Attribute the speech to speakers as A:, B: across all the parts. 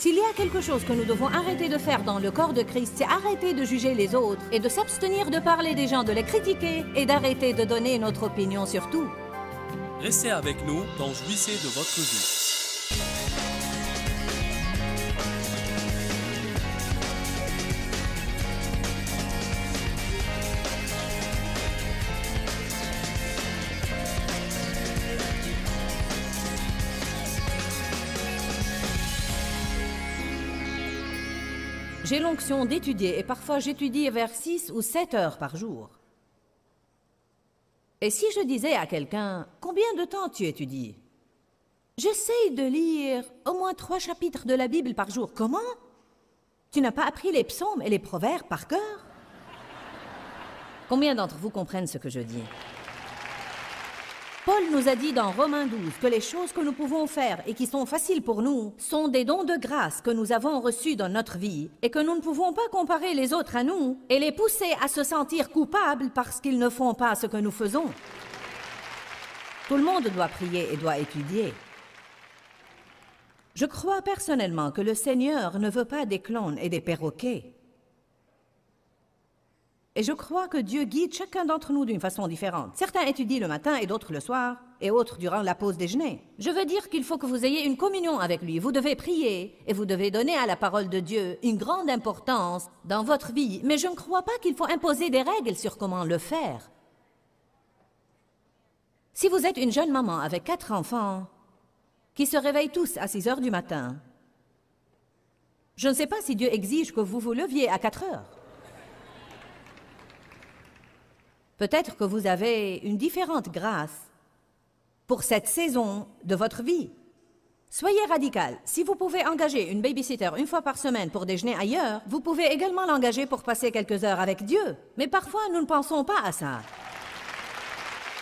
A: S'il y a quelque chose que nous devons arrêter de faire dans le corps de Christ, c'est arrêter de juger les autres et de s'abstenir de parler des gens, de les critiquer et d'arrêter de donner notre opinion sur tout.
B: Restez avec nous dans Jouissez de votre vie.
A: J'ai l'onction d'étudier et parfois j'étudie vers 6 ou 7 heures par jour. Et si je disais à quelqu'un, combien de temps tu étudies? J'essaye de lire au moins 3 chapitres de la Bible par jour. Comment? Tu n'as pas appris les psaumes et les proverbes par cœur? Combien d'entre vous comprennent ce que je dis? Paul nous a dit dans Romains 12 que les choses que nous pouvons faire et qui sont faciles pour nous sont des dons de grâce que nous avons reçus dans notre vie et que nous ne pouvons pas comparer les autres à nous et les pousser à se sentir coupables parce qu'ils ne font pas ce que nous faisons. Tout le monde doit prier et doit étudier. Je crois personnellement que le Seigneur ne veut pas des clones et des perroquets. Et je crois que Dieu guide chacun d'entre nous d'une façon différente. Certains étudient le matin et d'autres le soir, et autres durant la pause déjeuner. Je veux dire qu'il faut que vous ayez une communion avec lui. Vous devez prier et vous devez donner à la parole de Dieu une grande importance dans votre vie. Mais je ne crois pas qu'il faut imposer des règles sur comment le faire. Si vous êtes une jeune maman avec 4 enfants qui se réveillent tous à 6 heures du matin, je ne sais pas si Dieu exige que vous vous leviez à 4 heures. Peut-être que vous avez une différente grâce pour cette saison de votre vie. Soyez radical. Si vous pouvez engager une babysitter une fois par semaine pour déjeuner ailleurs, vous pouvez également l'engager pour passer quelques heures avec Dieu. Mais parfois, nous ne pensons pas à ça.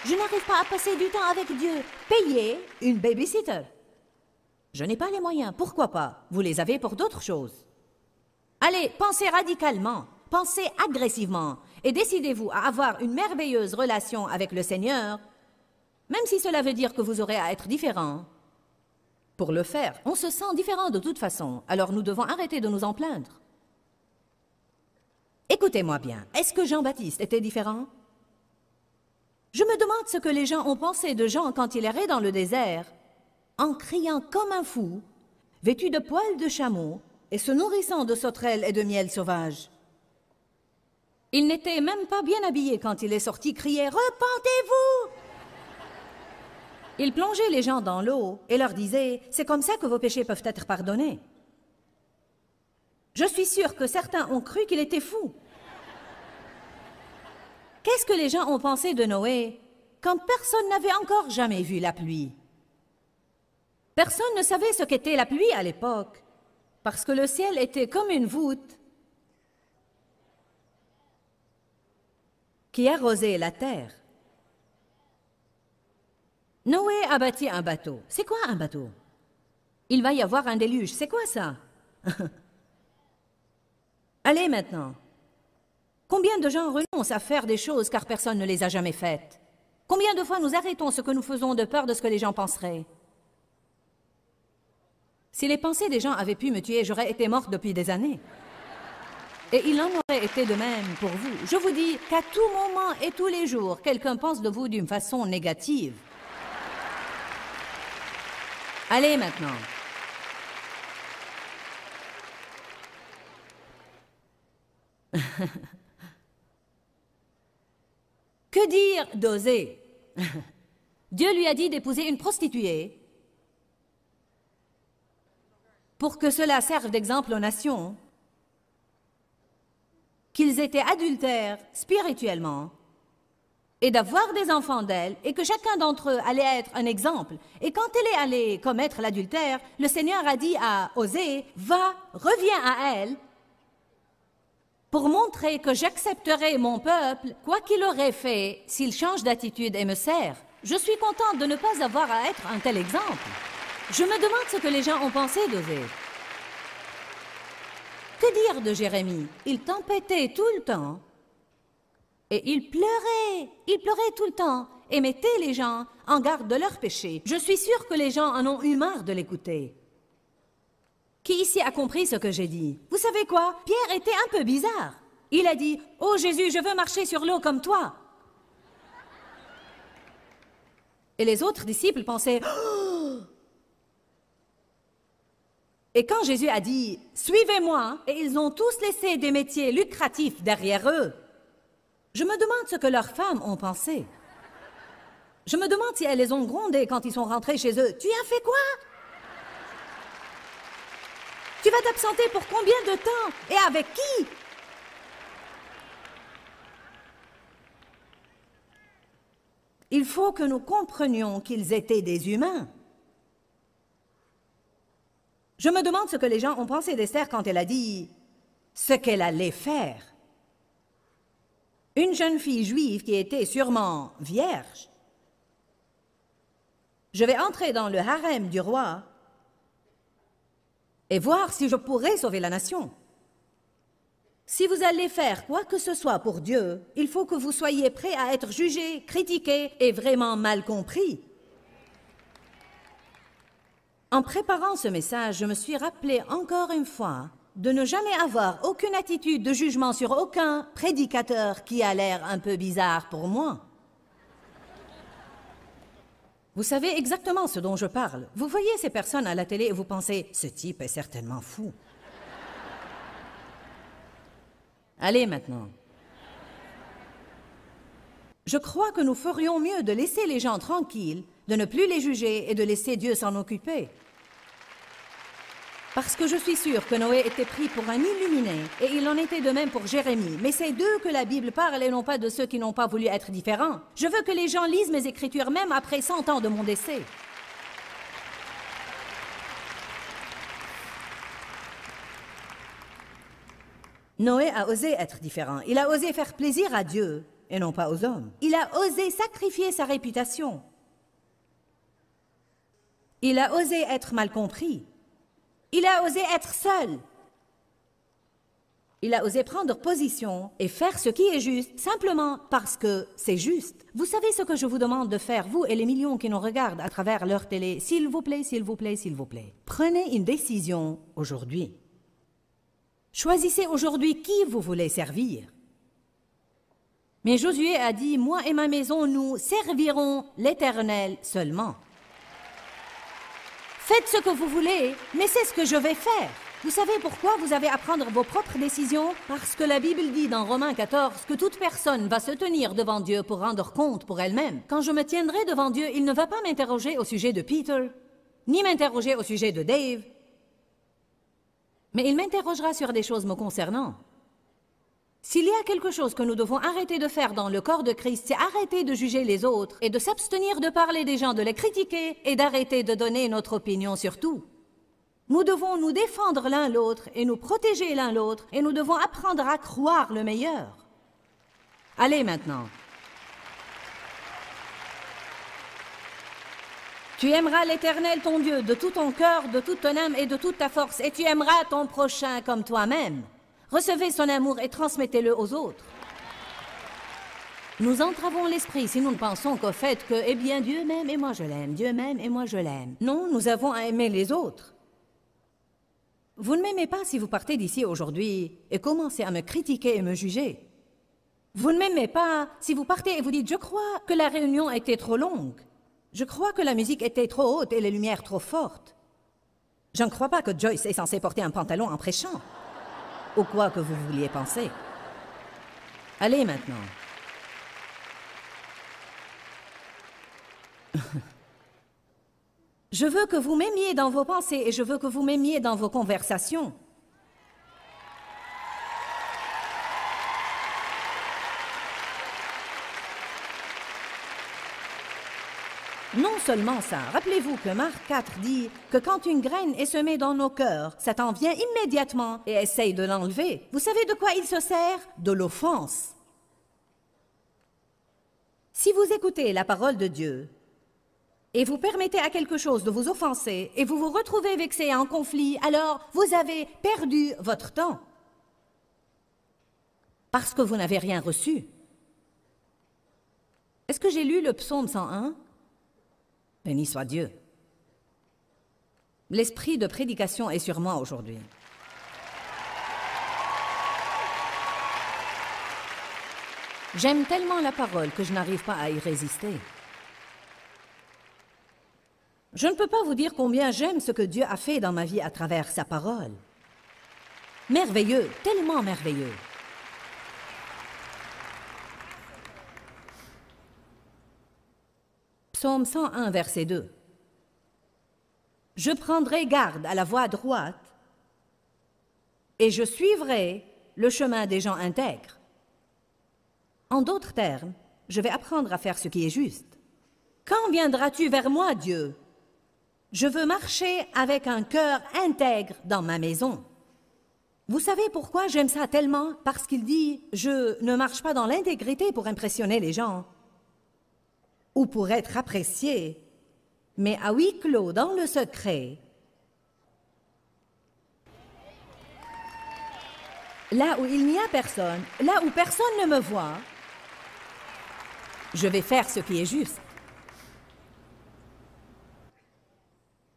A: Je n'arrive pas à passer du temps avec Dieu. Payez une babysitter. Je n'ai pas les moyens. Pourquoi pas? Vous les avez pour d'autres choses. Allez, pensez radicalement. Pensez agressivement et décidez-vous à avoir une merveilleuse relation avec le Seigneur, même si cela veut dire que vous aurez à être différent. Pour le faire, on se sent différent de toute façon, alors nous devons arrêter de nous en plaindre. Écoutez-moi bien, est-ce que Jean-Baptiste était différent? Je me demande ce que les gens ont pensé de Jean quand il errait dans le désert, en criant comme un fou, vêtu de poils de chameau et se nourrissant de sauterelles et de miel sauvage. Il n'était même pas bien habillé quand il est sorti crier « Repentez-vous » Il plongeait les gens dans l'eau et leur disait « C'est comme ça que vos péchés peuvent être pardonnés. » Je suis sûre que certains ont cru qu'il était fou. Qu'est-ce que les gens ont pensé de Noé quand personne n'avait encore jamais vu la pluie? Personne ne savait ce qu'était la pluie à l'époque, parce que le ciel était comme une voûte qui arrosait la terre. Noé a bâti un bateau. C'est quoi un bateau? Il va y avoir un déluge. C'est quoi ça? Allez maintenant. Combien de gens renoncent à faire des choses car personne ne les a jamais faites? Combien de fois nous arrêtons ce que nous faisons de peur de ce que les gens penseraient? Si les pensées des gens avaient pu me tuer, j'aurais été morte depuis des années. Et il en aurait été de même pour vous. Je vous dis qu'à tout moment et tous les jours, quelqu'un pense de vous d'une façon négative. Allez maintenant. Que dire d'Osée? Dieu lui a dit d'épouser une prostituée pour que cela serve d'exemple aux nations, qu'ils étaient adultères spirituellement et d'avoir des enfants d'elle et que chacun d'entre eux allait être un exemple. Et quand elle est allée commettre l'adultère, le Seigneur a dit à Osée, « Va, reviens à elle pour montrer que j'accepterai mon peuple, quoi qu'il aurait fait, s'il change d'attitude et me sert. » Je suis contente de ne pas avoir à être un tel exemple. Je me demande ce que les gens ont pensé d'Osée. Que dire de Jérémie? Il tempêtait tout le temps. Et il pleurait tout le temps et mettait les gens en garde de leurs péchés. Je suis sûre que les gens en ont eu marre de l'écouter. Qui ici a compris ce que j'ai dit? Vous savez quoi? Pierre était un peu bizarre. Il a dit, « Oh Jésus, je veux marcher sur l'eau comme toi. » Et les autres disciples pensaient, oh! Et quand Jésus a dit, « Suivez-moi », et ils ont tous laissé des métiers lucratifs derrière eux, je me demande ce que leurs femmes ont pensé. Je me demande si elles les ont grondés quand ils sont rentrés chez eux. « Tu as fait quoi? Tu vas t'absenter pour combien de temps? Et avec qui? » Il faut que nous comprenions qu'ils étaient des humains. Je me demande ce que les gens ont pensé d'Esther quand elle a dit ce qu'elle allait faire. Une jeune fille juive qui était sûrement vierge. Je vais entrer dans le harem du roi et voir si je pourrai sauver la nation. Si vous allez faire quoi que ce soit pour Dieu, il faut que vous soyez prêts à être jugés, critiqués et vraiment mal compris. En préparant ce message, je me suis rappelé encore une fois de ne jamais avoir aucune attitude de jugement sur aucun prédicateur qui a l'air un peu bizarre pour moi. Vous savez exactement ce dont je parle. Vous voyez ces personnes à la télé et vous pensez « ce type est certainement fou ». Allez maintenant. Je crois que nous ferions mieux de laisser les gens tranquilles, de ne plus les juger et de laisser Dieu s'en occuper. Parce que je suis sûre que Noé était pris pour un illuminé, et il en était de même pour Jérémie. Mais c'est d'eux que la Bible parle et non pas de ceux qui n'ont pas voulu être différents. Je veux que les gens lisent mes écritures même après 100 ans de mon décès. Noé a osé être différent. Il a osé faire plaisir à Dieu et non pas aux hommes. Il a osé sacrifier sa réputation. Il a osé être mal compris. Il a osé être seul. Il a osé prendre position et faire ce qui est juste, simplement parce que c'est juste. Vous savez ce que je vous demande de faire, vous et les millions qui nous regardent à travers leur télé? S'il vous plaît, s'il vous plaît, s'il vous plaît. Prenez une décision aujourd'hui. Choisissez aujourd'hui qui vous voulez servir. Mais Josué a dit, « Moi et ma maison, nous servirons l'Éternel seulement. » Faites ce que vous voulez, mais c'est ce que je vais faire. Vous savez pourquoi vous avez à prendre vos propres décisions? Parce que la Bible dit dans Romains 14 que toute personne va se tenir devant Dieu pour rendre compte pour elle-même. Quand je me tiendrai devant Dieu, il ne va pas m'interroger au sujet de Peter, ni m'interroger au sujet de Dave, mais il m'interrogera sur des choses me concernant. S'il y a quelque chose que nous devons arrêter de faire dans le corps de Christ, c'est arrêter de juger les autres et de s'abstenir de parler des gens, de les critiquer et d'arrêter de donner notre opinion sur tout. Nous devons nous défendre l'un l'autre et nous protéger l'un l'autre et nous devons apprendre à croire le meilleur. Allez maintenant. Tu aimeras l'Éternel ton Dieu de tout ton cœur, de toute ton âme et de toute ta force, et tu aimeras ton prochain comme toi-même. Recevez son amour et transmettez-le aux autres. Nous entravons l'esprit si nous ne pensons qu'au fait que, eh bien, Dieu m'aime et moi je l'aime, Dieu m'aime et moi je l'aime. Non, nous avons à aimer les autres. Vous ne m'aimez pas si vous partez d'ici aujourd'hui et commencez à me critiquer et me juger. Vous ne m'aimez pas si vous partez et vous dites « Je crois que la réunion était trop longue. Je crois que la musique était trop haute et les lumières trop fortes. Je ne crois pas que Joyce est censée porter un pantalon en prêchant. » Ou quoi que vous vouliez penser. Allez maintenant. Je veux que vous m'aimiez dans vos pensées et je veux que vous m'aimiez dans vos conversations. Non seulement ça, rappelez-vous que Marc 4 dit que quand une graine est semée dans nos cœurs, Satan vient immédiatement et essaye de l'enlever. Vous savez de quoi il se sert? De l'offense. Si vous écoutez la parole de Dieu et vous permettez à quelque chose de vous offenser et vous vous retrouvez vexé et en conflit, alors vous avez perdu votre temps parce que vous n'avez rien reçu. Est-ce que j'ai lu le psaume 101? Béni soit Dieu. L'esprit de prédication est sur moi aujourd'hui. J'aime tellement la parole que je n'arrive pas à y résister. Je ne peux pas vous dire combien j'aime ce que Dieu a fait dans ma vie à travers sa parole. Merveilleux, tellement merveilleux. Psaume 101, verset 2. Je prendrai garde à la voie droite et je suivrai le chemin des gens intègres. En d'autres termes, je vais apprendre à faire ce qui est juste. Quand viendras-tu vers moi, Dieu? Je veux marcher avec un cœur intègre dans ma maison. Vous savez pourquoi j'aime ça tellement? Parce qu'il dit, je ne marche pas dans l'intégrité pour impressionner les gens ou pour être apprécié, mais à huis clos dans le secret. Là où il n'y a personne, là où personne ne me voit, je vais faire ce qui est juste.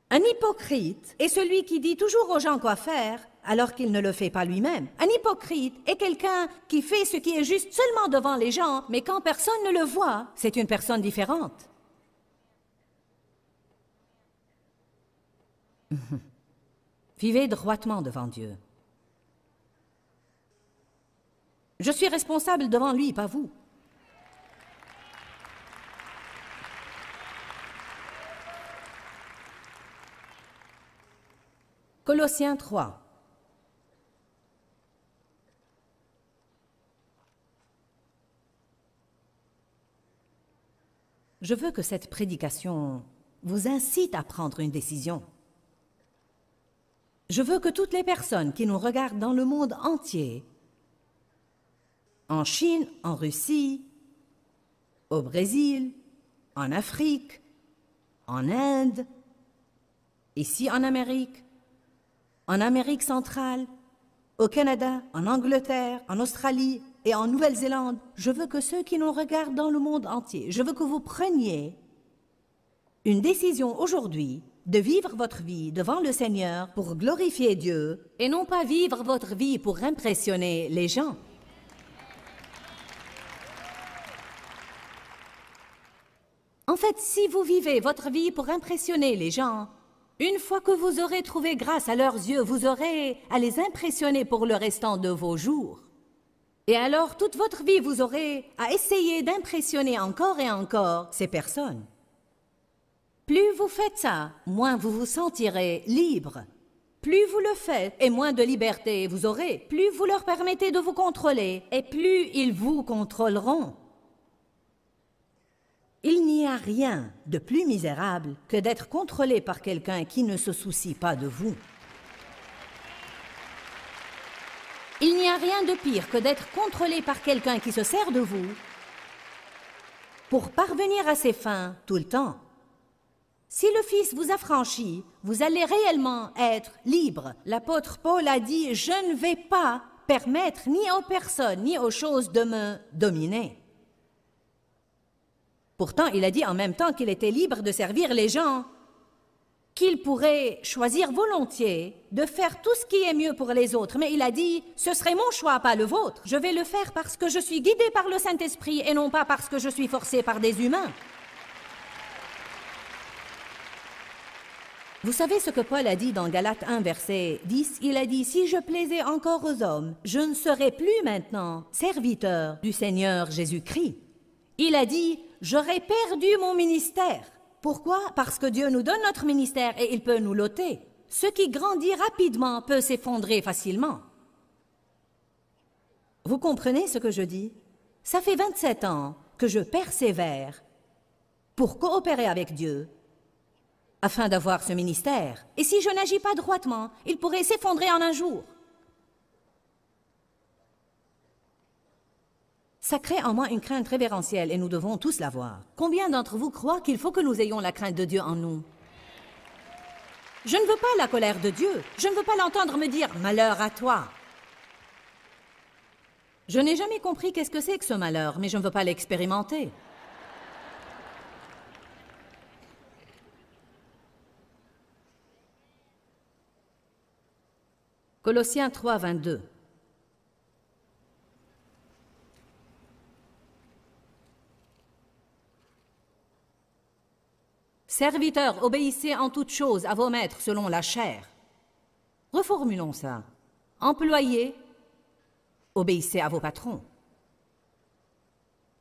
A: Un hypocrite est celui qui dit toujours aux gens quoi faire alors qu'il ne le fait pas lui-même. Un hypocrite est quelqu'un qui fait ce qui est juste seulement devant les gens, mais quand personne ne le voit, c'est une personne différente. Vivez droitement devant Dieu. Je suis responsable devant lui, pas vous. Colossiens 3. Je veux que cette prédication vous incite à prendre une décision. Je veux que toutes les personnes qui nous regardent dans le monde entier, en Chine, en Russie, au Brésil, en Afrique, en Inde, ici en Amérique centrale, au Canada, en Angleterre, en Australie et en Nouvelle-Zélande, je veux que ceux qui nous regardent dans le monde entier, je veux que vous preniez une décision aujourd'hui de vivre votre vie devant le Seigneur pour glorifier Dieu et non pas vivre votre vie pour impressionner les gens. En fait, si vous vivez votre vie pour impressionner les gens, une fois que vous aurez trouvé grâce à leurs yeux, vous aurez à les impressionner pour le restant de vos jours. Et alors, toute votre vie, vous aurez à essayer d'impressionner encore et encore ces personnes. Plus vous faites ça, moins vous vous sentirez libre. Plus vous le faites, et moins de liberté vous aurez. Plus vous leur permettez de vous contrôler, et plus ils vous contrôleront. Il n'y a rien de plus misérable que d'être contrôlé par quelqu'un qui ne se soucie pas de vous. Il n'y a rien de pire que d'être contrôlé par quelqu'un qui se sert de vous pour parvenir à ses fins tout le temps. Si le Fils vous affranchit, vous allez réellement être libre. L'apôtre Paul a dit « Je ne vais pas permettre ni aux personnes ni aux choses de me dominer ». Pourtant, il a dit en même temps qu'il était libre de servir les gens, qu'il pourrait choisir volontiers de faire tout ce qui est mieux pour les autres. Mais il a dit, ce serait mon choix, pas le vôtre. Je vais le faire parce que je suis guidé par le Saint-Esprit et non pas parce que je suis forcé par des humains. Vous savez ce que Paul a dit dans Galates 1, verset 10? Il a dit, si je plaisais encore aux hommes, je ne serais plus maintenant serviteur du Seigneur Jésus-Christ. Il a dit, j'aurais perdu mon ministère. Pourquoi? Parce que Dieu nous donne notre ministère et il peut nous l'ôter. Ce qui grandit rapidement peut s'effondrer facilement. Vous comprenez ce que je dis? Ça fait 27 ans que je persévère pour coopérer avec Dieu afin d'avoir ce ministère. Et si je n'agis pas droitement, il pourrait s'effondrer en un jour. Ça crée en moi une crainte révérentielle et nous devons tous l'avoir. Combien d'entre vous croient qu'il faut que nous ayons la crainte de Dieu en nous? Je ne veux pas la colère de Dieu. Je ne veux pas l'entendre me dire « malheur à toi ». Je n'ai jamais compris qu'est-ce que c'est que ce malheur, mais je ne veux pas l'expérimenter. Colossiens 3, 22. Serviteurs, obéissez en toutes choses à vos maîtres selon la chair. Reformulons ça. Employés, obéissez à vos patrons.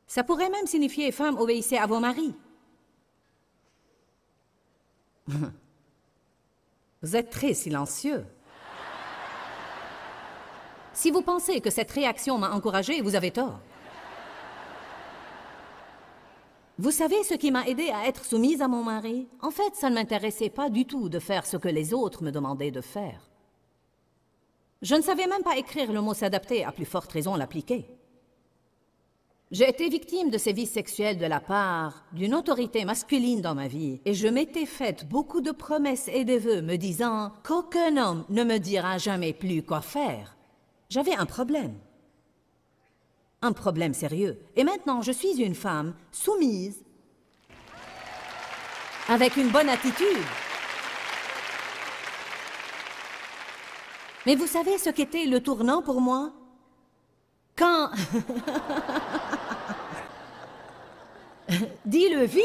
A: Ça pourrait même signifier femmes, obéissez à vos maris. Vous êtes très silencieux. Si vous pensez que cette réaction m'a encouragée, vous avez tort. Vous savez ce qui m'a aidé à être soumise à mon mari? En fait, ça ne m'intéressait pas du tout de faire ce que les autres me demandaient de faire. Je ne savais même pas écrire le mot s'adapter, à plus forte raison l'appliquer. J'ai été victime de sévices sexuels de la part d'une autorité masculine dans ma vie et je m'étais faite beaucoup de promesses et de vœux me disant qu'aucun homme ne me dira jamais plus quoi faire. J'avais un problème sérieux. Et maintenant, je suis une femme soumise, avec une bonne attitude. Mais vous savez ce qu'était le tournant pour moi? Quand... Dis-le vite!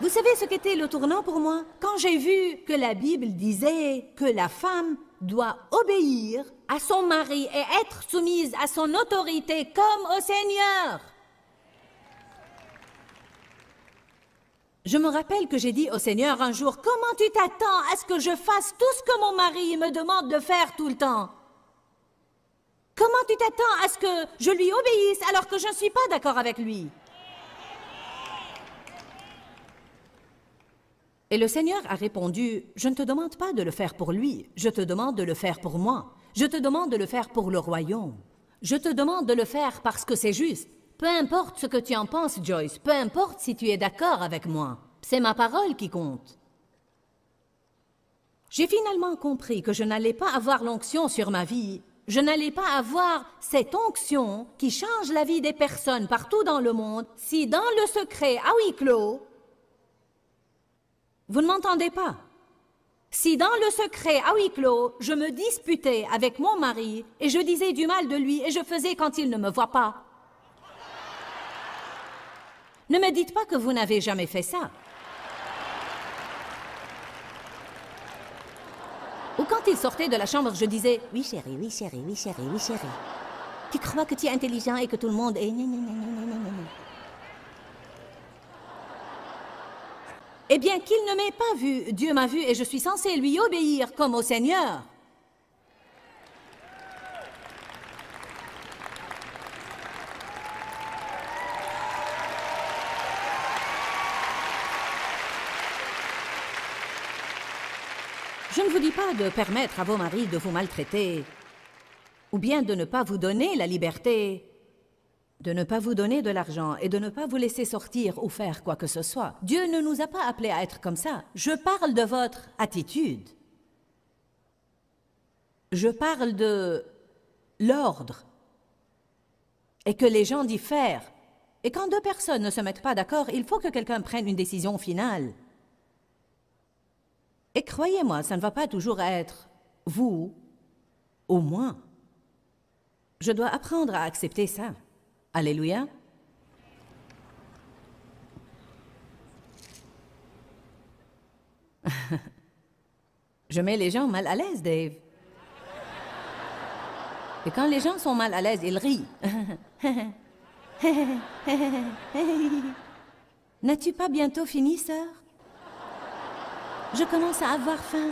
A: Vous savez ce qu'était le tournant pour moi? Quand j'ai vu que la Bible disait que la femme doit obéir à son mari et être soumise à son autorité comme au Seigneur. Je me rappelle que j'ai dit au Seigneur un jour, « Comment tu t'attends à ce que je fasse tout ce que mon mari me demande de faire tout le temps? Comment tu t'attends à ce que je lui obéisse alors que je ne suis pas d'accord avec lui? » Et le Seigneur a répondu, « Je ne te demande pas de le faire pour lui, je te demande de le faire pour moi. Je te demande de le faire pour le royaume. Je te demande de le faire parce que c'est juste. Peu importe ce que tu en penses, Joyce, peu importe si tu es d'accord avec moi. C'est ma parole qui compte. » J'ai finalement compris que je n'allais pas avoir l'onction sur ma vie. Je n'allais pas avoir cette onction qui change la vie des personnes partout dans le monde si dans le secret à huis clos, vous ne m'entendez pas? Si dans le secret à huis clos, je me disputais avec mon mari et je disais du mal de lui et je faisais quand il ne me voit pas. Ne me dites pas que vous n'avez jamais fait ça. Ou quand il sortait de la chambre, je disais « Oui chérie, oui chérie, oui chérie, oui chérie. Tu crois que tu es intelligent et que tout le monde est... » Eh bien, qu'il ne m'ait pas vu, Dieu m'a vu et je suis censée lui obéir comme au Seigneur. Je ne vous dis pas de permettre à vos maris de vous maltraiter, ou bien de ne pas vous donner la liberté, de ne pas vous donner de l'argent et de ne pas vous laisser sortir ou faire quoi que ce soit. Dieu ne nous a pas appelés à être comme ça. Je parle de votre attitude. Je parle de l'ordre et que les gens diffèrent. Et quand deux personnes ne se mettent pas d'accord, il faut que quelqu'un prenne une décision finale. Et croyez-moi, ça ne va pas toujours être vous ou moi. Je dois apprendre à accepter ça. Alléluia. Je mets les gens mal à l'aise, Dave. Et quand les gens sont mal à l'aise, ils rient. N'as-tu pas bientôt fini, sœur? Je commence à avoir faim.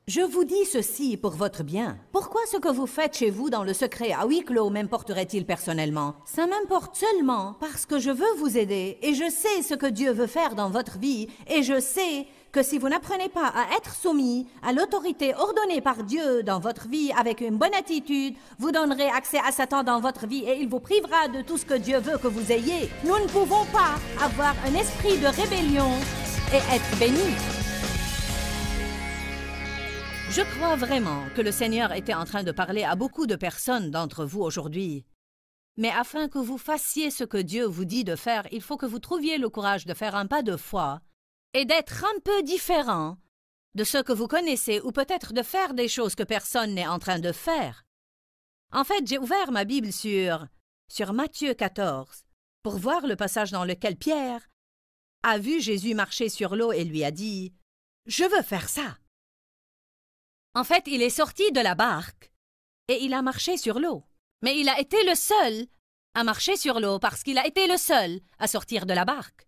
A: Je vous dis ceci pour votre bien. Pourquoi ce que vous faites chez vous dans le secret à huis clos m'importerait-il personnellement? Ça m'importe seulement parce que je veux vous aider et je sais ce que Dieu veut faire dans votre vie et je sais que si vous n'apprenez pas à être soumis à l'autorité ordonnée par Dieu dans votre vie avec une bonne attitude, vous donnerez accès à Satan dans votre vie et il vous privera de tout ce que Dieu veut que vous ayez. Nous ne pouvons pas avoir un esprit de rébellion et être bénis. Je crois vraiment que le Seigneur était en train de parler à beaucoup de personnes d'entre vous aujourd'hui. Mais afin que vous fassiez ce que Dieu vous dit de faire, il faut que vous trouviez le courage de faire un pas de foi et d'être un peu différent de ce que vous connaissez ou peut-être de faire des choses que personne n'est en train de faire. En fait, j'ai ouvert ma Bible sur Matthieu 14 pour voir le passage dans lequel Pierre a vu Jésus marcher sur l'eau et lui a dit « Je veux faire ça ». En fait, il est sorti de la barque et il a marché sur l'eau. Mais il a été le seul à marcher sur l'eau parce qu'il a été le seul à sortir de la barque.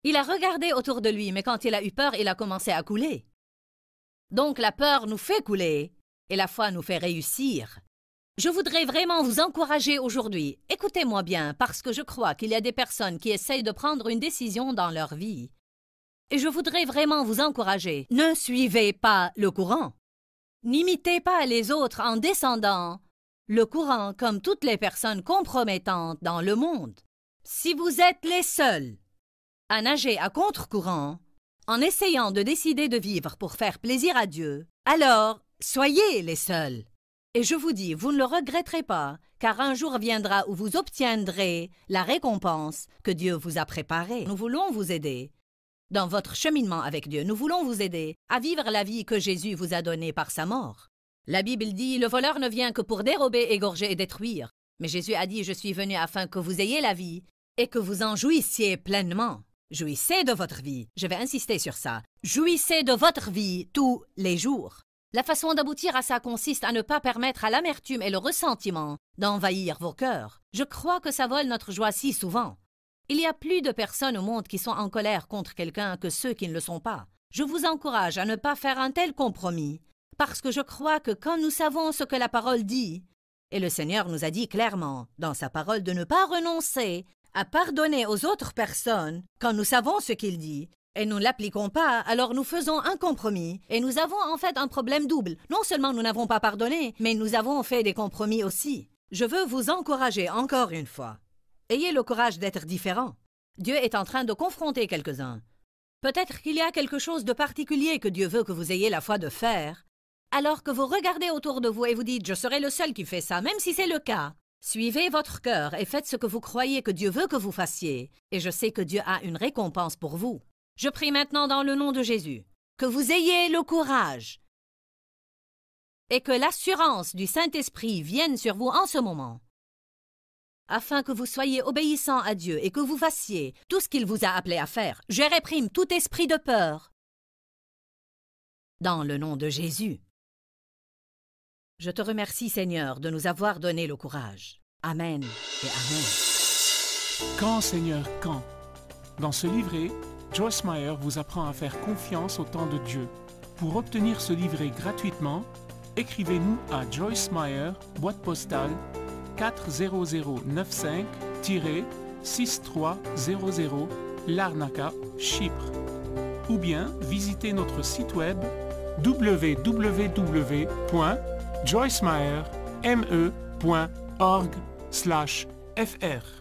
A: Il a regardé autour de lui, mais quand il a eu peur, il a commencé à couler. Donc la peur nous fait couler et la foi nous fait réussir. Je voudrais vraiment vous encourager aujourd'hui. Écoutez-moi bien, parce que je crois qu'il y a des personnes qui essayent de prendre une décision dans leur vie. Et je voudrais vraiment vous encourager. Ne suivez pas le courant. N'imitez pas les autres en descendant le courant comme toutes les personnes compromettantes dans le monde. Si vous êtes les seuls à nager à contre-courant, en essayant de décider de vivre pour faire plaisir à Dieu, alors soyez les seuls. Et je vous dis, vous ne le regretterez pas, car un jour viendra où vous obtiendrez la récompense que Dieu vous a préparée. Nous voulons vous aider dans votre cheminement avec Dieu. Nous voulons vous aider à vivre la vie que Jésus vous a donnée par sa mort. La Bible dit, le voleur ne vient que pour dérober, égorger et détruire. Mais Jésus a dit, je suis venu afin que vous ayez la vie et que vous en jouissiez pleinement. Jouissez de votre vie. Je vais insister sur ça. Jouissez de votre vie tous les jours. La façon d'aboutir à ça consiste à ne pas permettre à l'amertume et le ressentiment d'envahir vos cœurs. Je crois que ça vole notre joie si souvent. Il y a plus de personnes au monde qui sont en colère contre quelqu'un que ceux qui ne le sont pas. Je vous encourage à ne pas faire un tel compromis, parce que je crois que quand nous savons ce que la parole dit, et le Seigneur nous a dit clairement dans sa parole de ne pas renoncer à pardonner aux autres personnes quand nous savons ce qu'il dit, et nous ne l'appliquons pas, alors nous faisons un compromis, et nous avons en fait un problème double. Non seulement nous n'avons pas pardonné, mais nous avons fait des compromis aussi. Je veux vous encourager encore une fois. Ayez le courage d'être différent. Dieu est en train de confronter quelques-uns. Peut-être qu'il y a quelque chose de particulier que Dieu veut que vous ayez la foi de faire, alors que vous regardez autour de vous et vous dites « Je serai le seul qui fait ça », même si c'est le cas. Suivez votre cœur et faites ce que vous croyez que Dieu veut que vous fassiez, et je sais que Dieu a une récompense pour vous. Je prie maintenant dans le nom de Jésus que vous ayez le courage et que l'assurance du Saint-Esprit vienne sur vous en ce moment, afin que vous soyez obéissants à Dieu et que vous fassiez tout ce qu'il vous a appelé à faire. Je réprime tout esprit de peur dans le nom de Jésus. Je te remercie, Seigneur, de nous avoir donné le courage. Amen et Amen.
C: Quand, Seigneur, quand? Dans ce livret, Joyce Meyer vous apprend à faire confiance au temps de Dieu. Pour obtenir ce livret gratuitement, écrivez-nous à Joyce Meyer, boîte postale 40095-6300, Larnaca, Chypre. Ou bien visitez notre site web www.joycemeyer.org/fr.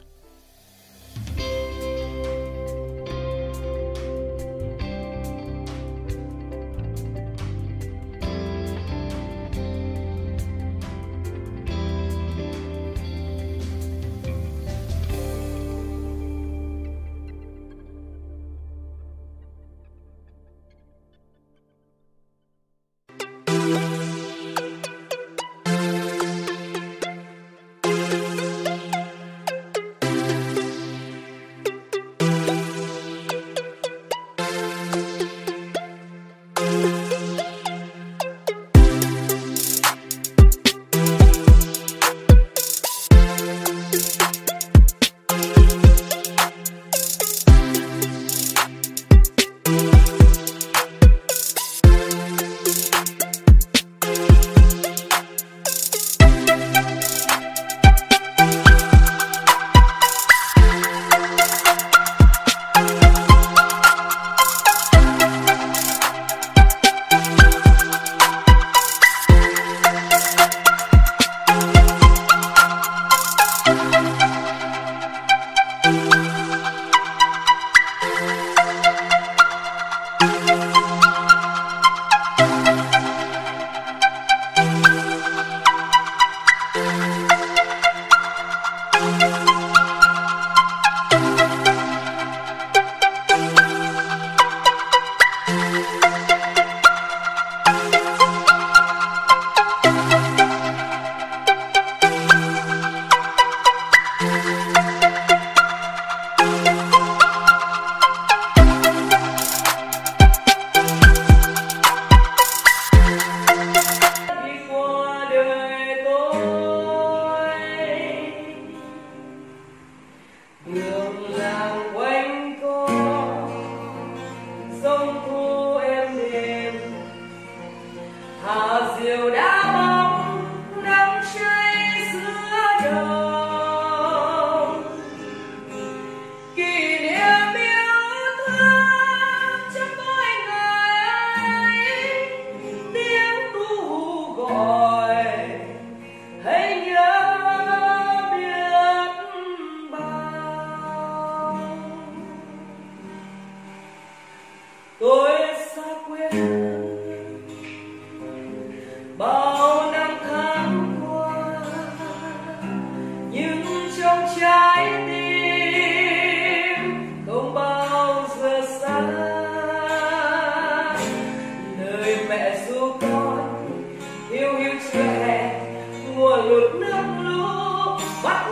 D: nguyện. Bao năm tháng qua nhưng trong trái tim không bao giờ xa lời mẹ ru con hiu hiu chưa hè mùa lụt nước lũ bắt